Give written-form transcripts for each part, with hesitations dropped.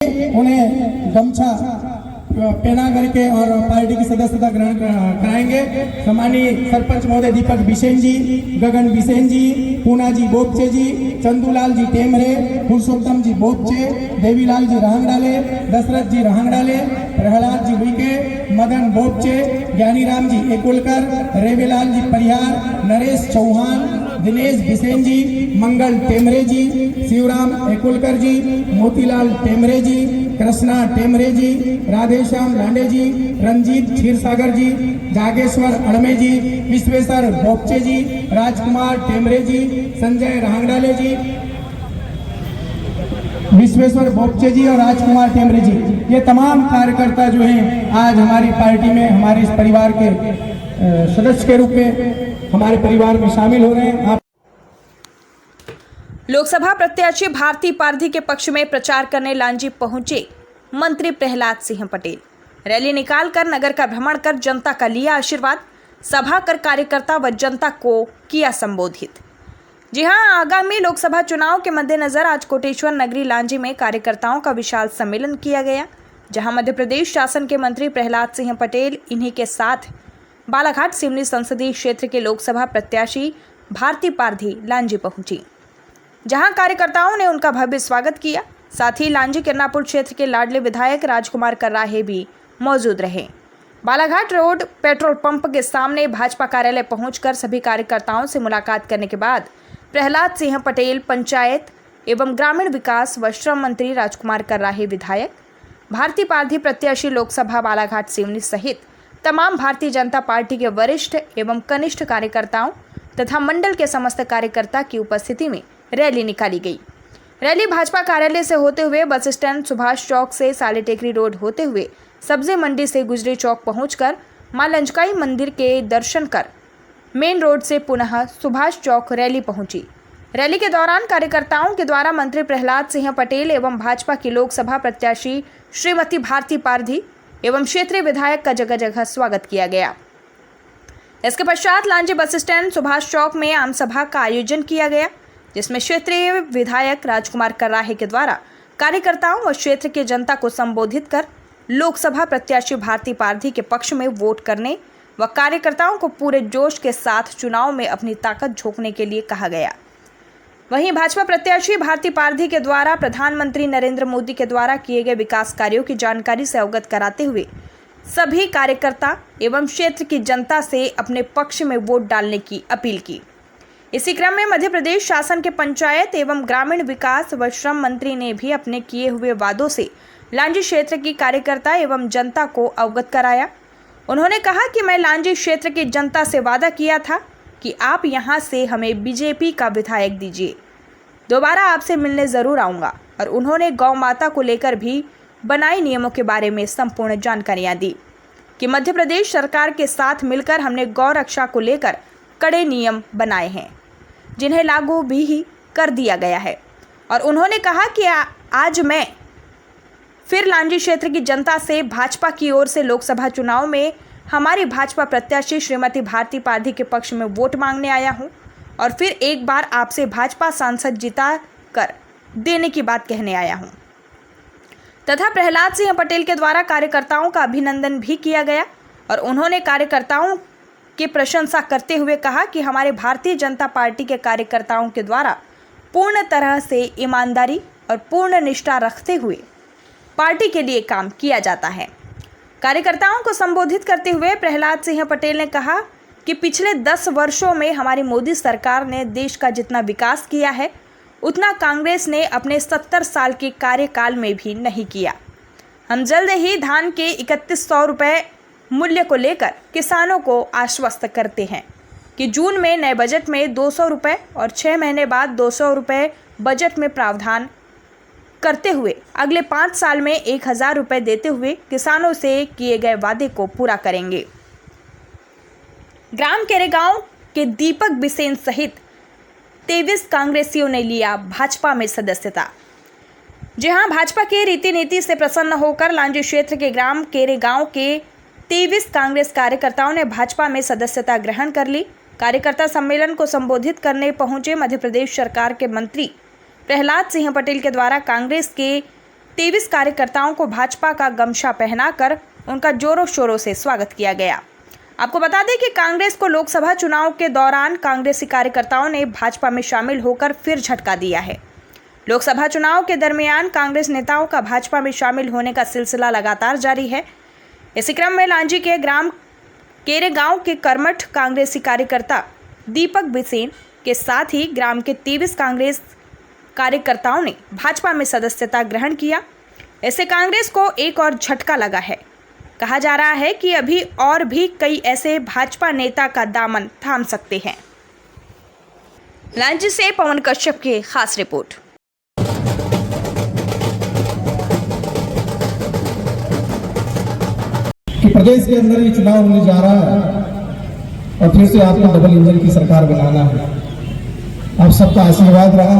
उन्हें गमछा पहना करके और पार्टी की सदस्यता ग्रहण कराएंगे। सम्मानीय सरपंच महोदय दीपक बिसेन जी, गगन बिसेन जी, पूना जी बोपचे जी, चंदूलाल जी टेमरे, पुरुषोत्तम जी बोपचे, देवीलाल जी रहंगडाले, दशरथ जी रहंगडाले, प्रहलाद जी विके, मदन बोपचे, ज्ञानीराम जी एकुलकर, रेवेलाल जी परिहार, नरेश चौहान, दिनेश बिसेन जी, मंगल टेमरे जी, शिवराम एकुलकर जी, मोतीलाल टेमरे जी, कृष्णा टेमरे जी, राधेश्याम लांडे जी, रंजीत क्षीरसागर जी, जागेश्वर अड़मे जी, विश्वेश्वर बोपचे जी, राजकुमार टेमरे जी, संजय रहंगडाले जी, विश्वेश्वर बोपचे जी और राजकुमार टेमरे जी, ये तमाम कार्यकर्ता जो हैं आज हमारी पार्टी में हमारे इस परिवार के सदस्य के रूप में हमारे परिवार में शामिल हो रहे हैं। लोकसभा प्रत्याशी भारती पारधी के पक्ष में प्रचार करने लांजी पहुंचे मंत्री प्रहलाद सिंह पटेल। रैली निकालकर नगर का भ्रमण कर जनता का लिया आशीर्वाद। सभा कर कार्यकर्ता व जनता को किया संबोधित। जी हां, आगामी लोकसभा चुनाव के मद्देनजर आज कोटेश्वर नगरी लांजी में कार्यकर्ताओं का विशाल सम्मेलन किया गया, जहां मध्य प्रदेश शासन के मंत्री प्रहलाद सिंह पटेल इन्हीं के साथ बालाघाट सिवनी संसदीय क्षेत्र के लोकसभा प्रत्याशी भारती पारधी लांजी पहुंची, जहां कार्यकर्ताओं ने उनका भव्य स्वागत किया। साथ ही लांजी किरनापुर क्षेत्र के लाडले विधायक राजकुमार कर्राहे भी मौजूद रहे। बालाघाट रोड पेट्रोल पंप के सामने भाजपा कार्यालय पहुंचकर सभी कार्यकर्ताओं से मुलाकात करने के बाद प्रहलाद सिंह पटेल, पंचायत एवं ग्रामीण विकास व श्रम मंत्री राजकुमार कर्राहे, विधायक भारती पारधी प्रत्याशी लोकसभा बालाघाट सिवनी सहित तमाम भारतीय जनता पार्टी के वरिष्ठ एवं कनिष्ठ कार्यकर्ताओं तथा मंडल के समस्त कार्यकर्ता की उपस्थिति में रैली निकाली गई। रैली भाजपा कार्यालय से होते हुए बस स्टैंड, सुभाष चौक से साले टेकरी रोड होते हुए सब्जी मंडी से गुजरी चौक पहुंचकर मां लंजकाई मंदिर के दर्शन कर मेन रोड से पुनः सुभाष चौक रैली पहुंची। रैली के दौरान कार्यकर्ताओं के द्वारा मंत्री प्रहलाद सिंह पटेल एवं भाजपा की लोकसभा प्रत्याशी श्रीमती भारती पारधी एवं क्षेत्रीय विधायक का जगह जगह स्वागत किया गया। इसके पश्चात लांजी बस स्टैंड, सुभाष चौक में आम सभा का आयोजन किया गया, जिसमें क्षेत्रीय विधायक राजकुमार कर्राहे के द्वारा कार्यकर्ताओं और क्षेत्र के जनता को संबोधित कर लोकसभा प्रत्याशी भारती पारधी के पक्ष में वोट करने व कार्यकर्ताओं को पूरे जोश के साथ चुनाव में अपनी ताकत झोंकने के लिए कहा गया। वहीं भाजपा प्रत्याशी भारती पारधी के द्वारा प्रधानमंत्री नरेंद्र मोदी के द्वारा किए गए विकास कार्यों की जानकारी से अवगत कराते हुए सभी कार्यकर्ता एवं क्षेत्र की जनता से अपने पक्ष में वोट डालने की अपील की। इसी क्रम में मध्य प्रदेश शासन के पंचायत एवं ग्रामीण विकास व श्रम मंत्री ने भी अपने किए हुए वादों से लांजी क्षेत्र की कार्यकर्ता एवं जनता को अवगत कराया। उन्होंने कहा कि मैं लांजी क्षेत्र की जनता से वादा किया था कि आप यहां से हमें बीजेपी का विधायक दीजिए, दोबारा आपसे मिलने ज़रूर आऊँगा। और उन्होंने गौ माता को लेकर भी बनाए नियमों के बारे में संपूर्ण जानकारियाँ दी कि मध्य प्रदेश सरकार के साथ मिलकर हमने गौ रक्षा को लेकर कड़े नियम बनाए हैं, जिन्हें लागू भी कर दिया गया है। और उन्होंने कहा कि आज मैं फिर लांजी क्षेत्र की जनता से भाजपा की ओर से लोकसभा चुनाव में हमारी भाजपा प्रत्याशी श्रीमती भारती पारधी के पक्ष में वोट मांगने आया हूं और फिर एक बार आपसे भाजपा सांसद जिता कर देने की बात कहने आया हूं। तथा प्रहलाद सिंह पटेल के द्वारा कार्यकर्ताओं का अभिनंदन भी किया गया और उन्होंने कार्यकर्ताओं की प्रशंसा करते हुए कहा कि हमारे भारतीय जनता पार्टी के कार्यकर्ताओं के द्वारा पूर्ण तरह से ईमानदारी और पूर्ण निष्ठा रखते हुए पार्टी के लिए काम किया जाता है। कार्यकर्ताओं को संबोधित करते हुए प्रहलाद सिंह पटेल ने कहा कि पिछले 10 वर्षों में हमारी मोदी सरकार ने देश का जितना विकास किया है उतना कांग्रेस ने अपने 70 साल के कार्यकाल में भी नहीं किया। हम जल्द ही धान के 3100 रुपये मूल्य को लेकर किसानों को आश्वस्त करते हैं कि जून में नए बजट में 200 रुपये और 6 महीने बाद 200 रुपये बजट में प्रावधान करते हुए अगले 5 साल में 1000 रुपये देते हुए किसानों से किए गए वादे को पूरा करेंगे। ग्राम केरेगांव के दीपक बिसेन सहित 23 कांग्रेसियों ने लिया भाजपा में सदस्यता। जी हां, भाजपा के रीति नीति से प्रसन्न होकर लांजी क्षेत्र के ग्राम केरेगांव के 23 कांग्रेस कार्यकर्ताओं ने भाजपा में सदस्यता ग्रहण कर ली। कार्यकर्ता सम्मेलन को संबोधित करने पहुंचे मध्य प्रदेश सरकार के मंत्री प्रहलाद सिंह पटेल के द्वारा कांग्रेस के 23 कार्यकर्ताओं को भाजपा का गमछा पहनाकर उनका जोरों शोरों से स्वागत किया गया। आपको बता दें कि कांग्रेस को लोकसभा चुनाव के दौरान कांग्रेसी कार्यकर्ताओं ने भाजपा में शामिल होकर फिर झटका दिया है। लोकसभा चुनाव के दरमियान कांग्रेस नेताओं का भाजपा में शामिल होने का सिलसिला लगातार जारी है। इसी क्रम में लांजी के ग्राम केरेगांव के कर्मठ कांग्रेसी कार्यकर्ता दीपक बिसेन के साथ ही ग्राम के 23 कांग्रेस कार्यकर्ताओं ने भाजपा में सदस्यता ग्रहण किया। इससे कांग्रेस को एक और झटका लगा है। कहा जा रहा है कि अभी और भी कई ऐसे भाजपा नेता का दामन थाम सकते हैं। लांजी से पवन कश्यप की खास रिपोर्ट। कि प्रदेश के अंदर ये चुनाव होने जा रहा है और फिर से आपको डबल इंजन की सरकार बनाना है। आप सबका आशीर्वाद रहा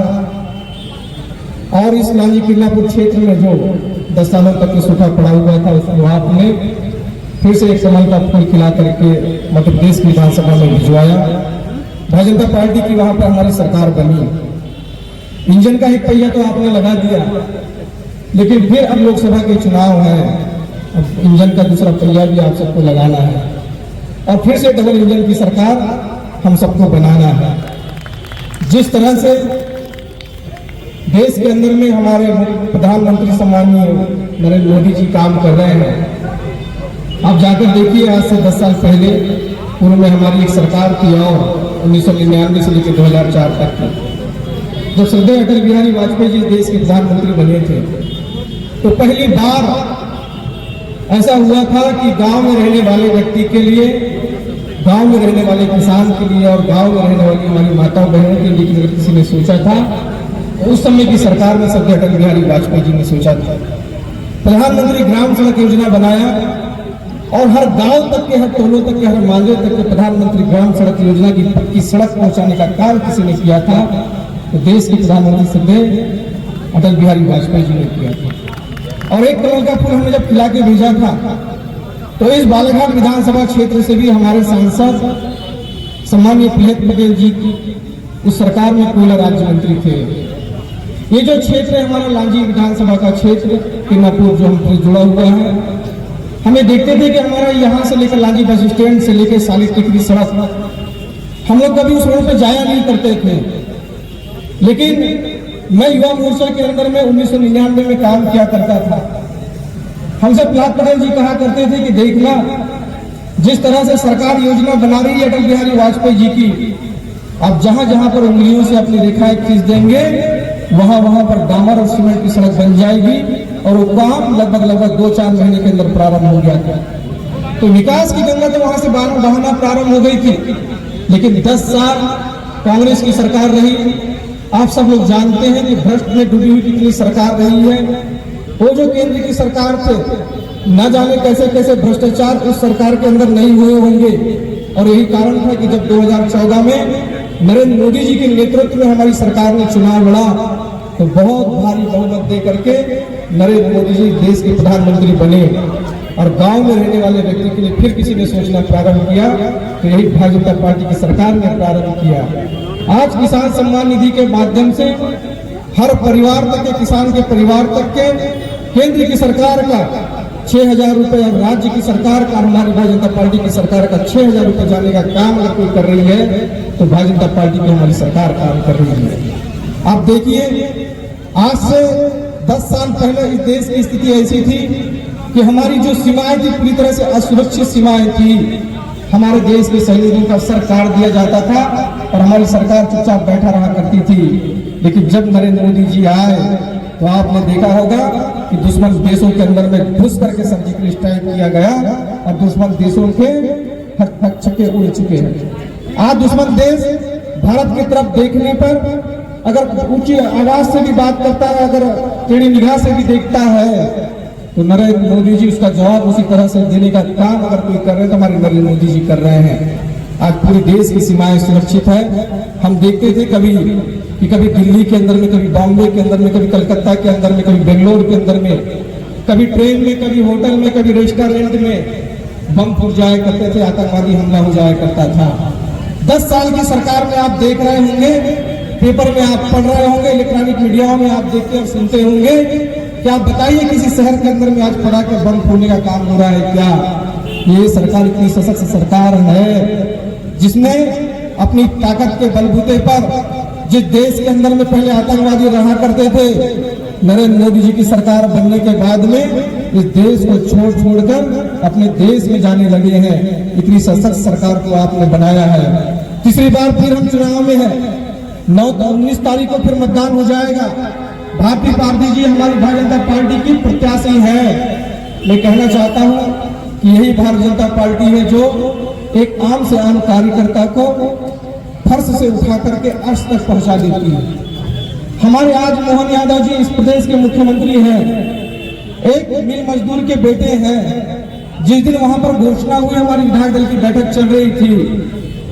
और इस लांजी किरलापुर क्षेत्र में जो 10 सालों तक के सूखा पड़ा हुआ था उसको आपने फिर से एक कमल का फूल खिला करके मध्य प्रदेश की विधानसभा में भिजवाया। भारतीय जनता पार्टी की वहां पर हमारी सरकार बनी। इंजन का एक पहिया तो आपने लगा दिया, लेकिन फिर अब लोकसभा के चुनाव है, अब इंजन का दूसरा पहिया भी आप सबको लगाना है और फिर से डबल इंजन की सरकार हम सबको बनाना है। जिस तरह से देश के अंदर में हमारे प्रधानमंत्री सम्माननीय नरेंद्र मोदी जी काम कर रहे हैं, आप जाकर देखिए आज से 10 साल पहले पूर्व में हमारी एक सरकार थी और 1999 से लेकर 2004 तक की, जब श्रद्धेय अटल बिहारी वाजपेयी जी देश के प्रधानमंत्री बने थे तो पहली बार ऐसा हुआ था कि गांव में रहने वाले व्यक्ति के लिए, गांव में रहने वाले किसान के लिए और गांव में रहने वाली हमारी माताओं बहनों के लिए अगर किसी ने सोचा था, उस समय की सरकार में श्रद्धेय अटल बिहारी वाजपेयी जी ने सोचा था। प्रधानमंत्री ग्राम सड़क योजना बनाया और हर गांव तक के, हर टोलों तक के, हर मांझे तक के प्रधानमंत्री ग्राम सड़क योजना की पक्की सड़क पहुंचाने का काम किसी ने किया था तो देश के प्रधानमंत्री श्रद्धेय अटल बिहारी वाजपेयी जी ने किया था। और एक कमल का फूल हमने जब खिला के भेजा था तो इस बालाघाट विधानसभा क्षेत्र से भी हमारे सांसद सम्माननीय प्रियत पटेल जी उस सरकार में कोयला राज्य मंत्री थे। ये जो क्षेत्र है हमारा लांजी विधानसभा का क्षेत्र किरलापुर जो हमसे जुड़ा हुआ है, हमें देखते थे कि हमारा यहाँ से लेकर लांजी बस स्टैंड से लेकर सालिक टिकरी सड़क हम लोग कभी उस रोड पे जाया नहीं करते थे, लेकिन मैं युवा मोर्चा के अंदर में 1999 में काम किया करता था। हमसे प्रहलाद पटेल जी कहा करते थे कि देखना जिस तरह से सरकार योजना बना रही है अटल बिहारी वाजपेयी जी की, आप जहां जहां पर उंगलियों से अपनी रेखाएं खींच देंगे वहां वहां पर डामर और सीमेंट की सड़क बन जाएगी और वो काम लगभग 2-4 महीने के अंदर प्रारंभ हो गया था। तो विकास की गंगा तो वहां से बहाना प्रारंभ हो गई थी, लेकिन 10 साल कांग्रेस की सरकार रही। आप सब लोग जानते हैं कि भ्रष्ट में डूबी हुई कितनी सरकार रही है। वो जो केंद्र की सरकार थे, न जाने कैसे कैसे भ्रष्टाचार उस सरकार के अंदर नहीं हुए होंगे और यही कारण था कि जब 2014 में नरेंद्र मोदी जी के नेतृत्व में हमारी सरकार ने चुनाव लड़ा तो बहुत भारी बहुमत दे करके नरेंद्र मोदी जी देश के प्रधानमंत्री बने और गांव में रहने वाले व्यक्ति के लिए फिर किसी ने सोचना प्रारंभ किया तो यही भारतीय जनता पार्टी की सरकार ने प्रारंभ किया। आज किसान सम्मान निधि के माध्यम से हर परिवार तक के, किसान के परिवार तक के केंद्र की सरकार का 6,000 रुपए और राज्य की सरकार का, हमारी भारतीय जनता पार्टी की सरकार का 6,000 रुपए जाने का काम अगर कोई कर रही है तो भारतीय जनता पार्टी की हमारी सरकार काम कर रही है। आप देखिए आज से 10 साल पहले इस देश की स्थिति ऐसी थी कि हमारी जो सीमाएं थी पूरी तरह से असुरक्षित सीमाएं थी। हमारे देश के सैनिकों का सर काट दिया जाता था और हमारी सरकार चुपचाप बैठा रहा करती थी। लेकिन जब नरेंद्र मोदी जी आए तो आपने देखा होगा कि दुश्मन देशों के अंदर में घुस करके सर्जिकल स्ट्राइक किया गया और दुश्मन देशों के छक्के उड़ चुके हैं। आज दुश्मन देश भारत की तरफ देखने पर अगर ऊंची आवाज से भी बात करता है, अगर टेढ़ी निगाह से भी देखता है तो नरेंद्र मोदी जी उसका जवाब उसी तरह से देने का काम अगर कोई कर रहे हैं तो हमारे नरेंद्र मोदी जी कर रहे हैं। आज पूरे देश की सीमाएं सुरक्षित है। हम देखते थे कभी दिल्ली के अंदर में, कभी बॉम्बे के अंदर में, कभी कलकत्ता के अंदर में, कभी बेंगलोर के अंदर में, कभी ट्रेन में, कभी होटल में, कभी रेस्टोरेंट में बम फूट जाया करते थे, आतंकवादी हमला हो जाया करता था। 10 साल की सरकार में आप देख रहे होंगे, पेपर में आप पढ़ रहे होंगे, इलेक्ट्रॉनिक मीडिया में आप देखते और सुनते होंगे क्या आप बताइए किसी शहर के अंदर में आज पड़ा के बम फोड़ने का काम हो रहा है क्या? ये सरकार इतनी सशक्त सरकार है जिसने अपनी ताकत के बलबूते पर जिस देश के अंदर में पहले आतंकवादी रहा करते थे, नरेंद्र मोदी जी की सरकार बनने के बाद में इस देश को छोड़कर अपने देश में जाने लगे हैं। इतनी सशक्त सरकार को आपने बनाया है। तीसरी बार फिर हम चुनाव में है, 19 तारीख को फिर मतदान हो जाएगा। भारतीय पारधी जी हमारी भारतीय जनता पार्टी की प्रत्याशी है। मैं कहना चाहता हूं कि यही भारतीय जनता पार्टी है जो एक आम से आम कार्यकर्ता को फर्श से उठा करके अर्श तक पहुंचा देती है। हमारे आज मोहन यादव जी इस प्रदेश के मुख्यमंत्री हैं, एक मिल मजदूर के बेटे हैं। जिस दिन वहां पर घोषणा हुई, हमारी विधायक दल की बैठक चल रही थी,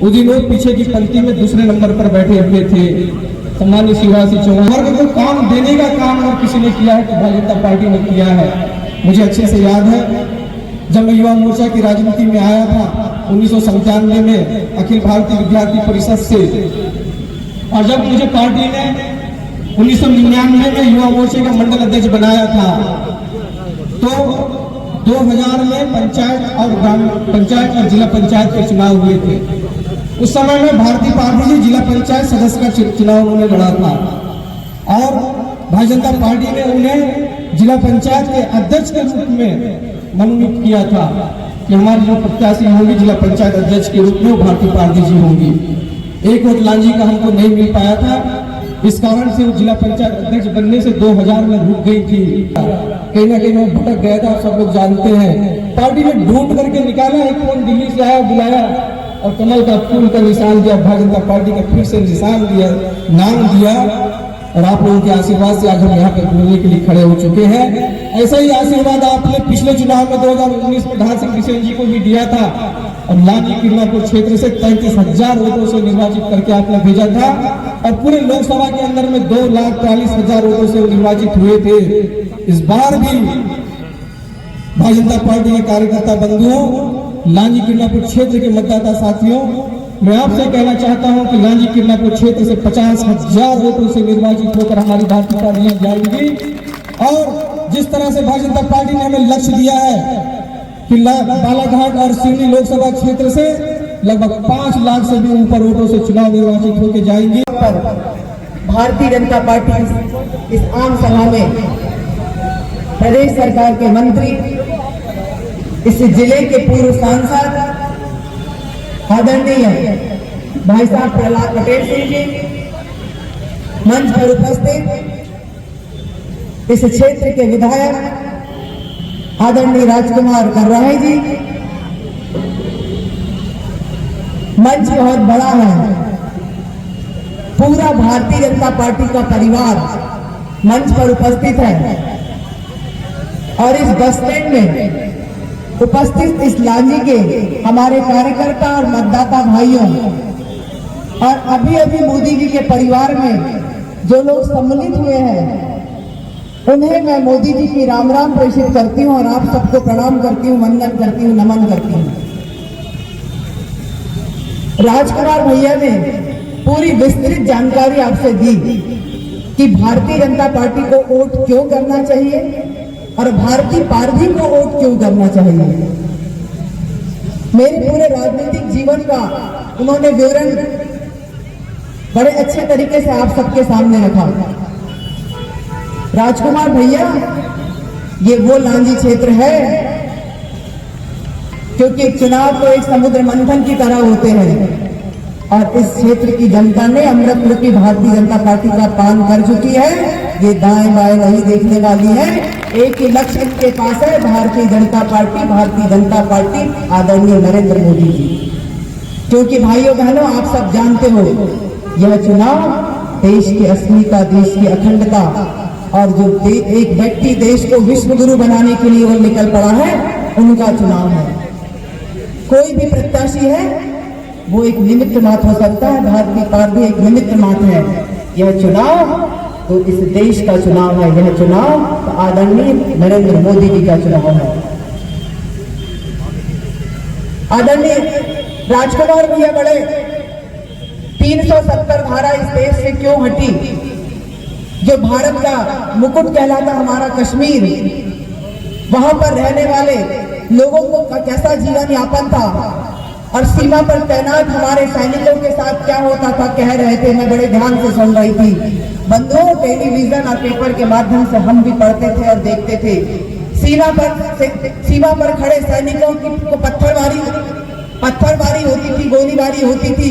उस दिन लोग पीछे की पंक्ति में दूसरे नंबर पर बैठे हुए थे। सम्मानित शिवराज सिंह चौहान को काम देने का काम और किसी ने किया है तो भारतीय जनता पार्टी ने किया है। मुझे अच्छे से याद है जब मैं युवा मोर्चा की राजनीति में आया था 1997 में अखिल भारतीय विद्यार्थी परिषद से, और जब मुझे पार्टी ने 1999 में युवा मोर्चे का मंडल अध्यक्ष बनाया था, तो 2000 में पंचायत और जिला पंचायत के चुनाव हुए थे। उस समय में भारतीय पार्टी जी जिला पंचायत सदस्य का चुनाव उन्होंने लड़ा था और भारतीय जनता पार्टी ने उन्हें जिला पंचायत के अध्यक्ष के रूप में मनोनीत किया था कि हमारी जो प्रत्याशी होंगी जिला पंचायत अध्यक्ष के रूप में वो भारतीय पार्टी जी होंगी। एक वोट लांजी का हमको नहीं मिल पाया था, इस कारण से वो जिला पंचायत अध्यक्ष बनने से 2000 में रुक गई थी। कहीं ना कहीं वो भटक गया था, सब लोग जानते हैं। पार्टी ने ढूंढ करके निकाला, एक फोन दिल्ली से आया, बुलाया और कमल का फूल का निशान दिया, भारतीय जनता पार्टी का फिर से निशान दिया, नाम दिया, और आप लोगों के आशीर्वाद से आज हम यहाँ पर बोलने के लिए खड़े हो चुके हैं। ऐसा ही आशीर्वाद आपने पिछले चुनाव में 2019 में ढाल सिंह बिसेन जी को भी दिया था और लांजी किरनापुर क्षेत्र से 33,000 वोटों से निर्वाचित करके आपने भेजा था और पूरे लोकसभा के अंदर में 2,40,000 वोटों से निर्वाचित हुए थे। इस बार भी भारतीय जनता पार्टी के कार्यकर्ता बंधुओं, लांजी किरनापुर क्षेत्र के मतदाता साथियों, मैं आपसे कहना चाहता हूं कि लांजी किरनापुर क्षेत्र से 50,000 वोटों से निर्वाचित होकर हमारी भारतीय पार्टी जाएगी। और जिस तरह से भारतीय जनता पार्टी ने हमें लक्ष्य दिया है कि बालाघाट और सिवनी लोकसभा क्षेत्र से लगभग 5 लाख से भी ऊपर वोटों से चुनाव निर्वाचित होकर जाएंगे। भारतीय जनता पार्टी इस आम सभा में प्रदेश सरकार के मंत्री, इस जिले के पूर्व सांसद आदरणीय भाई साहब प्रहलाद पटेल सिंह जी, मंच पर उपस्थित इस क्षेत्र के विधायक आदरणीय राजकुमार कर्राहे जी, मंच बहुत बड़ा है, पूरा भारतीय जनता पार्टी का परिवार मंच पर उपस्थित है और इस बस स्टैंड में उपस्थित इस लांजी के हमारे कार्यकर्ता और मतदाता भाइयों और अभी अभी मोदी जी के परिवार में जो लोग सम्मिलित हुए हैं, उन्हें मैं मोदी जी की राम राम प्रेषित करती हूं और आप सबको प्रणाम करती हूं, वंदन करती हूं, नमन करती हूं। राजकुमार भैया ने पूरी विस्तृत जानकारी आपसे दी कि भारतीय जनता पार्टी को वोट क्यों करना चाहिए और भारतीय पारधी को वोट क्यों करना चाहिए। मेरे पूरे राजनीतिक जीवन का उन्होंने विवरण बड़े अच्छे तरीके से आप सबके सामने रखा। राजकुमार भैया, ये वो लांजी क्षेत्र है क्योंकि चुनाव तो एक समुद्र मंथन की तरह होते हैं और इस क्षेत्र की जनता ने अमृत रूपी भारतीय जनता पार्टी का पान कर चुकी है। ये दाएं बाएं नहीं देखने वाली है, एक ही लक्ष्य इनके पास है, भारतीय जनता पार्टी, भारतीय जनता पार्टी, आदरणीय नरेंद्र मोदी जी। क्योंकि भाइयों बहनों, आप सब जानते हो यह चुनाव देश की अस्मिता, देश की अखंडता और जो एक व्यक्ति देश को विश्व गुरु बनाने के लिए वो निकल पड़ा है, उनका चुनाव है। कोई भी प्रत्याशी है वो एक निमित्त मात्र हो सकता है, भारतीय पार्टी एक निमित्त मात्र है। यह चुनाव तो इस देश का चुनाव है, यह चुनाव तो आदरणीय नरेंद्र मोदी जी का चुनाव है। आदरणीय राजकुमार भैया बड़े 370 धारा इस देश से क्यों हटी, जो भारत का मुकुट कहलाता हमारा कश्मीर, वहां पर रहने वाले लोगों को कैसा जीवन यापन था और सीमा पर तैनात हमारे सैनिकों के साथ क्या होता था कह रहे थे। मैं बड़े ध्यान से सुन रही थी। बंधुओं, टेलीविजन और पेपर के माध्यम से हम भी पढ़ते थे और देखते थे। सीमा पर खड़े सैनिकों को पत्थरबारी होती थी, गोलीबारी होती थी।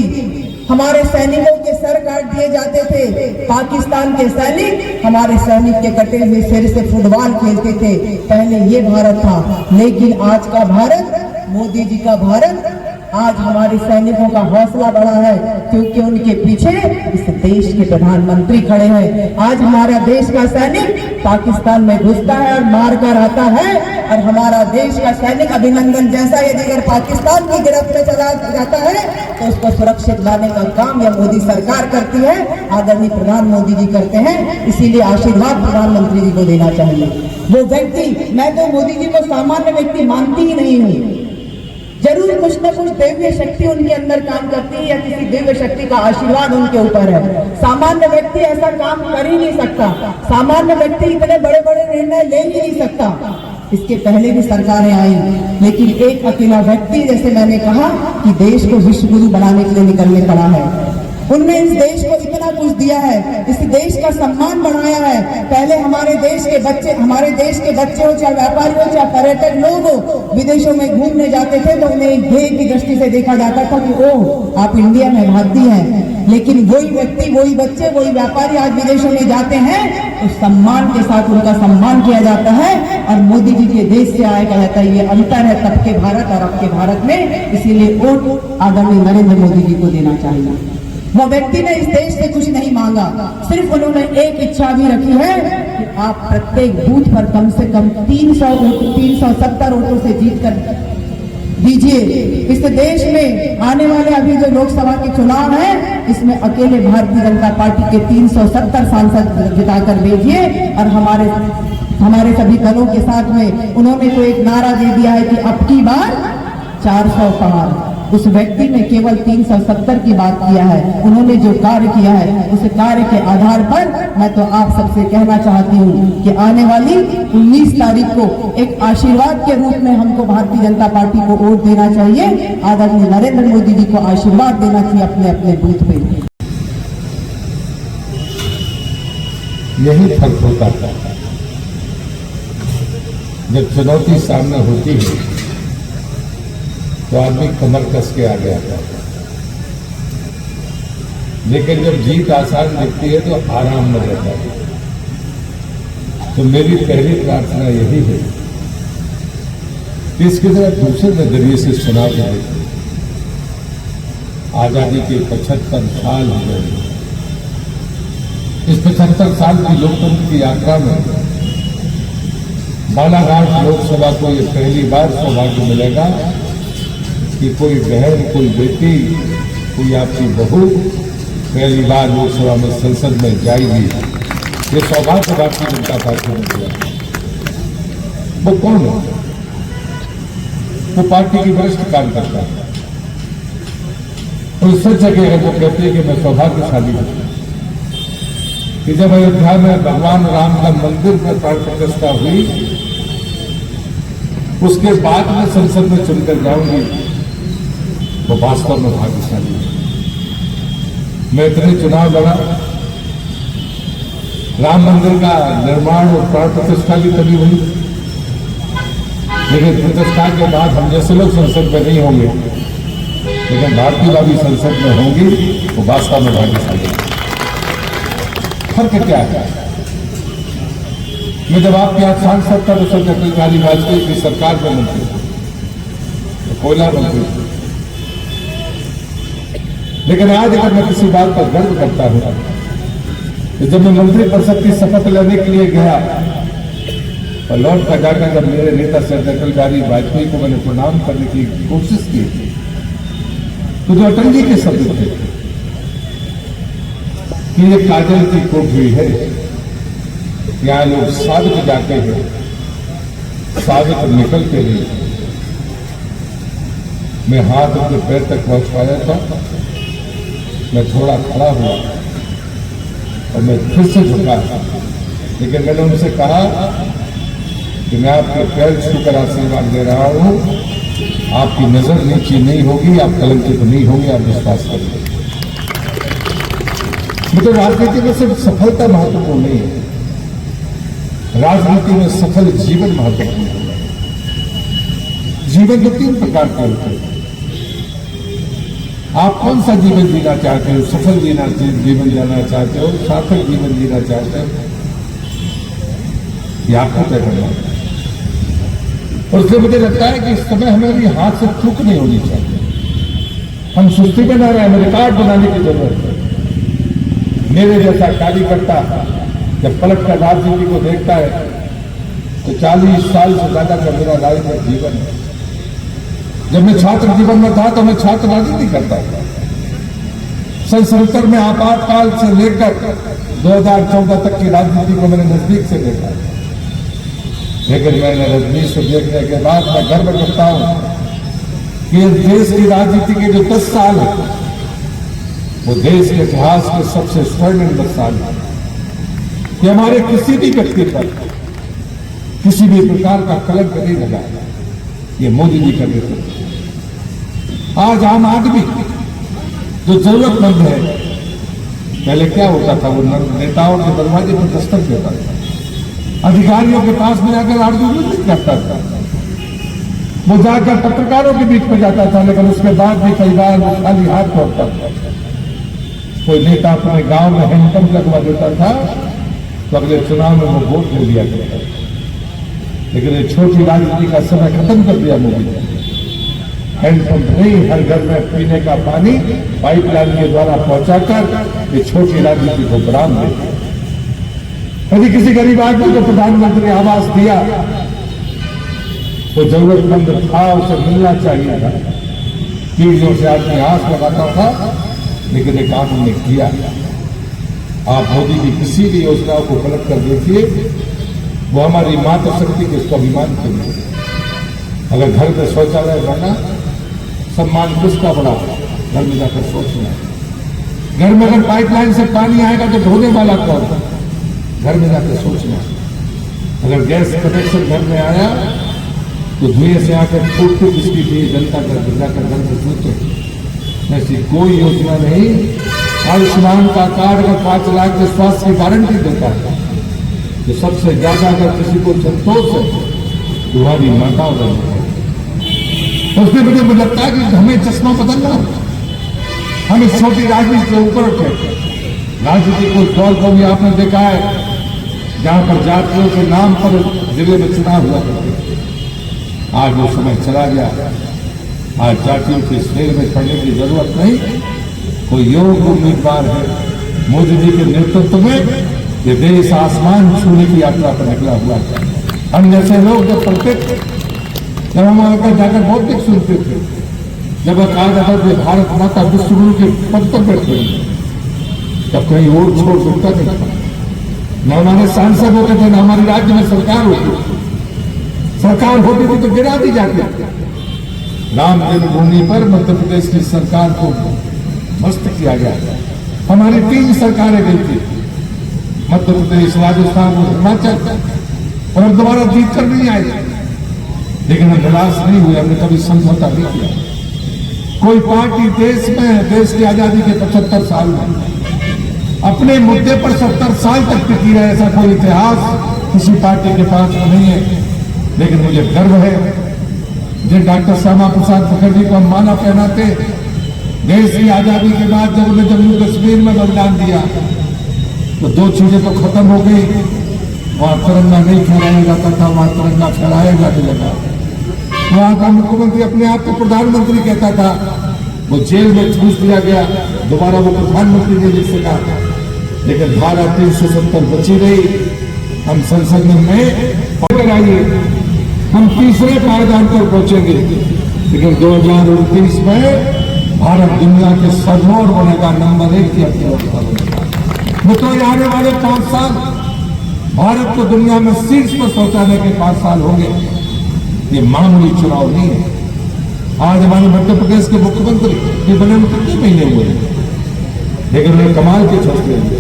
हमारे सैनिकों के सर काट दिए जाते थे। पाकिस्तान के सैनिक हमारे सैनिक के कटे हुए सिर से फुटबॉल खेलते थे। पहले ये भारत था, लेकिन आज का भारत, मोदी जी का भारत, आज हमारे सैनिकों का हौसला बढ़ा है क्योंकि उनके पीछे इस देश के प्रधानमंत्री खड़े हैं। आज हमारा देश का सैनिक पाकिस्तान में घुसता है और मार कर आता है, और हमारा देश का सैनिक अभिनंदन जैसा यदि अगर पाकिस्तान की गिरफ्त में चला जाता है तो उसको सुरक्षित लाने का काम या मोदी सरकार करती है, आदरणीय प्रधान मोदी जी करते हैं। इसीलिए आशीर्वाद प्रधानमंत्री जी को देना चाहिए। वो व्यक्ति, मैं तो मोदी जी को सामान्य व्यक्ति मानती ही नहीं हूँ। जरूर कुछ न कुछ दिव्य शक्ति उनके अंदर काम करती है या किसी दिव्य शक्ति का आशीर्वाद उनके ऊपर है। सामान्य व्यक्ति ऐसा काम कर ही नहीं सकता। सामान्य व्यक्ति इतने बड़े बड़े निर्णय ले ही नहीं सकता। इसके पहले भी सरकारें आई, लेकिन एक अकेला व्यक्ति, जैसे मैंने कहा कि देश को विश्व गुरु बनाने के लिए निकलने पड़ा है। उनने इस देश को इतना कुछ दिया है, इस देश का सम्मान बढ़ाया है। पहले हमारे देश के बच्चे हो, चाहे व्यापारी हो, चाहे पर्यटक लोग हो, विदेशों में घूमने जाते थे तो उन्हें एक भेद की दृष्टि से देखा जाता था कि ओह, आप इंडिया में भारतीय हैं। लेकिन वही व्यक्ति, वही बच्चे, वही व्यापारी आज विदेशों में जाते हैं तो सम्मान के साथ उनका सम्मान किया जाता है। और मोदी जी के देश से आया कहता है, ये अंतर है तब के भारत और अब के भारत में। इसीलिए वोट आदरणीय नरेंद्र मोदी जी को देना चाहिए। वो व्यक्ति ने इस देश से कुछ नहीं मांगा, सिर्फ उन्होंने एक इच्छा भी रखी है कि आप प्रत्येक बूथ पर कम से कम 370 वोटों से जीत कर दीजिए। इस देश में आने वाले अभी जो लोकसभा के चुनाव है, इसमें अकेले भारतीय जनता पार्टी के 370 सांसद जिताकर भेजिए। और हमारे सभी दलों के साथ में उन्होंने तो एक नारा दे दिया है कि अब की बार 400 पार। उस व्यक्ति ने केवल 370 की बात किया है। उन्होंने जो कार्य किया है, उस कार्य के आधार पर मैं तो आप सबसे कहना चाहती हूँ कि आने वाली 19 तारीख को एक आशीर्वाद के रूप में हमको भारतीय जनता पार्टी को वोट देना चाहिए। आदरणीय नरेंद्र मोदी जी को आशीर्वाद देना चाहिए अपने अपने बूथ पे। यही फर्क होता था। जब चुनौती सामने होती है तो आदमी कमर कस के आगे आता है, लेकिन जब जीत आसान दिखती है तो आराम में रहता है। तो मेरी पहली प्रार्थना यही है कि इसकी तरह दूसरे नजरिए से चुनाव देखें। आजादी के 75 साल हो गए। इस 75 साल की लोकतंत्र की यात्रा में बालाघाट लोकसभा को ये पहली बार सौभाग्य मिलेगा कि कोई बहन, कोई बेटी, कोई आपकी बहू पहली बार लोकसभा में संसद में जाएगी। ये सौभाग्य भारतीय जनता पार्टी ने दिया। वो कौन है? वो पार्टी की वरिष्ठ कार्यकर्ता है। और सच जगह है वो कहते हैं कि मैं सौभाग्यशाली हूं कि जब अयोध्या में भगवान राम का मंदिर में प्राण प्रतिष्ठा हुई, उसके बाद में संसद में चुनकर जाऊंगी, वो वास्तव में भाग्यशाली है। मैं इतने चुनाव लड़ा, राम मंदिर का निर्माण और प्राण प्रतिष्ठा भी तभी हुई, लेकिन प्रतिष्ठा के बाद हम जैसे लोग संसद में नहीं होंगे, लेकिन भारतीयवादी संसद में होंगी, वो वास्तव में भाग्यशाली है। फर्क क्या है? मैं जब आपके यहाँ सांसद था तो सर अटल बिहारी वाजपेयी की सरकार में मंत्री तो कोयला मंत्री, लेकिन आज अगर मैं किसी बात पर गर्व करता हूं तो जब मैं मंत्री परिषद की शपथ लेने के लिए गया और लौट कर जाकर जब मेरे नेता सर अटल बिहारी वाजपेयी को मैंने प्रणाम करने की कोशिश की तो जो अटल जी के शब्द थे कि ये काजल की कोठरी है, यहाँ लोग साबित जाते हैं, साबित निकलते हैं। मैं हाथ अपने पैर तक पहुंच पाया था। मैं थोड़ा खड़ा हुआ और मैं फिर से झुका, लेकिन मैंने उनसे कहा कि मैं आपके पैर छूकर आशीर्वाद दे रहा हूं, आपकी नजर नीची नहीं होगी, आप कलंकित नहीं होंगे, आप विश्वास करेंगे। मतलब राजनीति में सिर्फ सफलता महत्वपूर्ण नहीं है, राजनीति में सफल जीवन महत्वपूर्ण है। जीवन तो 3 प्रकार के होते हैं। आप कौन सा जीवन जीना चाहते हो? सफल जीवन जीना चाहते हो, सार्थक जीवन जीना चाहते हो, ये आपको तय करना है। और इसलिए मुझे लगता है कि इस समय हमें भी हाथ से चूक नहीं होनी चाहिए। हम सुस्ती बना रहे हैं, हमें रिकॉर्ड बनाने की जरूरत है। मेरे जैसा कार्यकर्ता जब पलट कर राजनीति को देखता है तो 40 साल से ज्यादा का मेरा राजनीतिक जीवन है। जब मैं छात्र जीवन में था तो मैं छात्र राजनीति करता था। सन 77 में आपातकाल से लेकर 2014 तक की राजनीति को मैंने नजदीक से देखा, लेकिन मैंने रजनीश को देखने के बाद मैं गर्व करता हूं कि इस देश की राजनीति के जो 10 साल है वो देश के इतिहास के सबसे स्वर्णिम 10 साल है। कि हमारे किसी भी व्यक्ति पर किसी भी प्रकार का कलंक नहीं लगा, ये मोदी जी कर देते थे। आज आम आदमी जो जरूरतमंद है, पहले क्या होता था, वो नेताओं के दरवाजे पर दस्तक देता था, अधिकारियों के पास में जाकर आर्गुमेंट करता था, वो जाकर पत्रकारों के बीच में जाता था, लेकिन उसके बाद भी कई बार वो खाली हाथ लौटता था। कोई नेता अपने गांव में हैंडपंप लगवा देता था तो अगले चुनाव में वो वोट ले लिया करता था। लेकिन ये छोटी राजनीति का समय खत्म कर दिया मोदी ने। हैंडपंप नहीं, हर घर में पीने का पानी पाइपलाइन के द्वारा पहुंचाकर ये छोटी राजनीति को बढ़ावा देते। यदि किसी गरीब आदमी को प्रधानमंत्री आवास दिया तो जरूरतमंद था, उसे मिलना चाहिए था। पीढ़ियों से आदमी आस लगाता था, लेकिन एक काम हमने किया। आप मोदी की किसी भी योजनाओं को पलट कर देखिए, वो हमारी मातृशक्ति के स्वाभिमान के लिए। अगर घर में शौचालय बना, सम्मान किसका बड़ा, घर में जाकर सोचना। घर में अगर पाइपलाइन से पानी आएगा तो धोने वाला कौन, घर में जाकर सोचना। अगर गैस कनेक्शन घर में आया तो धुएं से आकर फूट फूट इसकी थी, जनता कर जाकर घर में सोचे। ऐसी कोई योजना नहीं। आयुष्मान का कार्ड अगर 5 लाख के स्वास्थ्य की गारंटी देता है तो सबसे ज्यादा अगर किसी को संतोष है तो हमारी माताओं का है। उसमें मुझे लगता है कि हमें चश्मा बदलना, हम इस छोटी राजनीति से ऊपर उठे। राजनीति को दौर को भी आपने देखा है जहां पर जातियों के नाम पर जिले में चुनाव हुआ करते, आज वो समय चला गया। आज जातियों के शेर में पड़ने की जरूरत नहीं। कोई योग्य उम्मीदवार है। मोदी जी के नेतृत्व में ये देश आसमान छूने की यात्रा पर निकला हुआ है। हम जैसे लोग जब पढ़ते थे, जब हम आकर जाकर बौद्धिक सुनते थे, जब कहा जाता था भारत माता विश्वगुरु के पद पर बैठे, तब कहीं और छोड़ सकता नहीं था। न हमारे सांसद होते थे, न हमारे राज्य में सरकार होती थी। सरकार होती थी तो गिरा दी जाती। राम जन्मभूमि पर मध्य प्रदेश की सरकार को मस्त किया गया। हमारी 3 सरकारें गई थी, मध्य प्रदेश, राजस्थान और हिमाचल, और हम दोबारा जीत कर नहीं आए। लेकिन हम निराश नहीं हुए, हमने कभी समझौता नहीं किया। कोई पार्टी देश में, देश की आजादी के 75 साल में अपने मुद्दे पर 70 साल तक टिकी रहे, ऐसा कोई इतिहास किसी पार्टी के पास नहीं है। लेकिन मुझे गर्व है जिन डॉक्टर श्यामा प्रसाद मुखर्जी को हम माला पहनाते, देश की आजादी के बाद जब उन्हें जम्मू कश्मीर में बलिदान दिया तो 2 चीजें तो खत्म हो गई। वहां तिरंगा नहीं फहराया जाता था, वहां तिरंगा फहराया जाने लगा। वहां का मुख्यमंत्री अपने आप को प्रधानमंत्री कहता था, वो जेल में ठूस दिया गया, दोबारा वो प्रधानमंत्री नहीं लिख सका। लेकिन धारा 370 बची रही। हम संसद में आइए, हम तीसरे पायदान पर पहुंचेंगे, लेकिन 2029 में भारत दुनिया के सर्वोर बनेगा, नंबर 1 की अर्थव्यवस्था बनेगा। मतलब आने वाले 5 साल भारत को दुनिया में शीर्ष पर पहुंचाने के 5 साल होंगे। ये मामूली चुनाव नहीं है। आज हमारे मध्य प्रदेश के मुख्यमंत्री ये बने में कितने महीने हुए हैं, लेकिन उन्हें कमाल के फैसले हुए।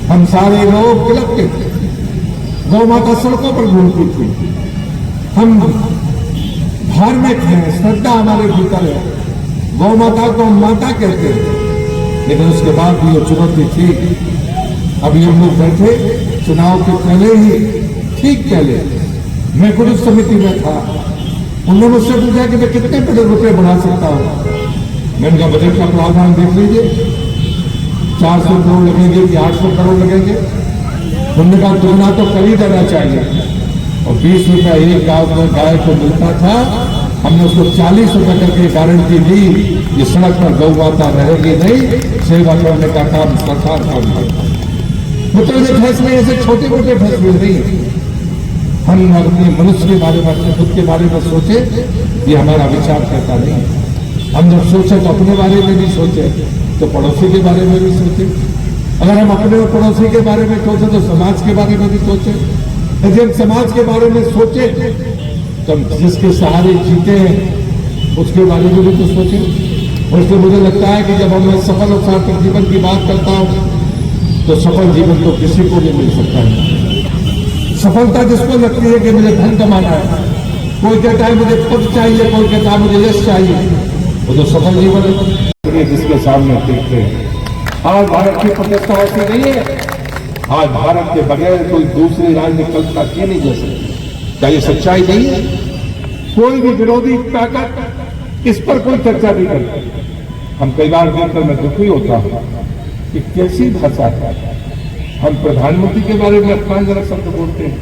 हम सारे लोग तिलकते थे, गौ माता सड़कों पर घूमती थी, हम धार्मिक हैं, श्रद्धा हमारे भीतर है, गौ माता को हम माता कहते हैं। लेकिन उसके बाद भी वो चुनौती थी। अभी हम लोग बैठे चुनाव के पहले ही, ठीक पहले मैं खुद उस समिति में था, उन्होंने मुझसे पूछा कि मैं कितने बड़े रुपए बढ़ा सकता हूं। मैंने कहा बजट का प्रावधान देख लीजिए, 400 करोड़ लगेंगे कि 800 करोड़ लगेंगे। उन्होंने कहा दुगना तो कर ही देना चाहिए। और 20 रुपया एक गांव में गाय को मिलता था, हमने उसको 40 रुपए करके गारंटी दी, ये सड़क पर गौ माता रहेगी नहीं, सेवा करने का काम सरकार का भी। मतलब ये फैसले ऐसे छोटे मोटे फैसले नहीं, हम अपने मनुष्य के बारे में, अपने खुद के बारे में सोचे, ये हमारा विचार करता नहीं। हम जब सोचे तो अपने बारे में भी सोचे, तो पड़ोसी के बारे में भी सोचे। अगर हम अपने और पड़ोसी के बारे में सोचे तो समाज के बारे में भी सोचे। यदि हम समाज के बारे में सोचे तो हम जिसके सहारे जीते हैं उसके बारे में भी तो सोचे। और इसलिए मुझे लगता है कि जब मैं सफल और सार्थक जीवन की बात करता हूं तो सफल जीवन तो किसी को नहीं मिल सकता है। सफलता जिसको लगती है कि मुझे धन कमाना है, कोई कहता है मुझे पद चाहिए, कोई कहता है मुझे यश चाहिए, वो तो सफल जीवन है जिसके सामने देखते हैं। आज भारत की प्रतिष्ठा ऐसी नहीं है, आज भारत के बगैर कोई दूसरी राजनीतिक कल्पना की नहीं जा सकती। क्या ये सच्चाई नहीं है? कोई भी विरोधी ताकत इस पर कोई चर्चा नहीं करती। हम कई बार देखकर मैं दुखी होता हूं कि कैसी भाषा है। हम प्रधानमंत्री के बारे में अपमानजनक शब्द बोलते हैं,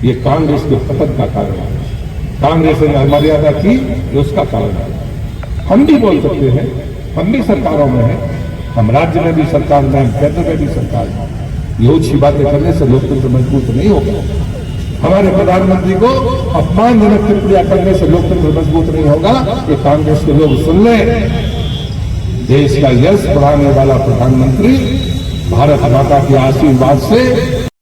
ये कांग्रेस के पतन का कारण है। कांग्रेस ने मर्यादा की, ये उसका कारण है। हम भी बोल सकते हैं, हम भी सरकारों में हैं, हम राज्य में भी सरकार में, केंद्र में भी सरकार में। ये ऊंची बातें करने से लोकतंत्र मजबूत नहीं होगा। हमारे प्रधानमंत्री को अपमानजनक टिप्पणियां करने से लोकतंत्र मजबूत नहीं होगा। ये कांग्रेस के लोग सुन लें। देश का यश बढ़ाने वाला प्रधानमंत्री भारत माता के आशीर्वाद से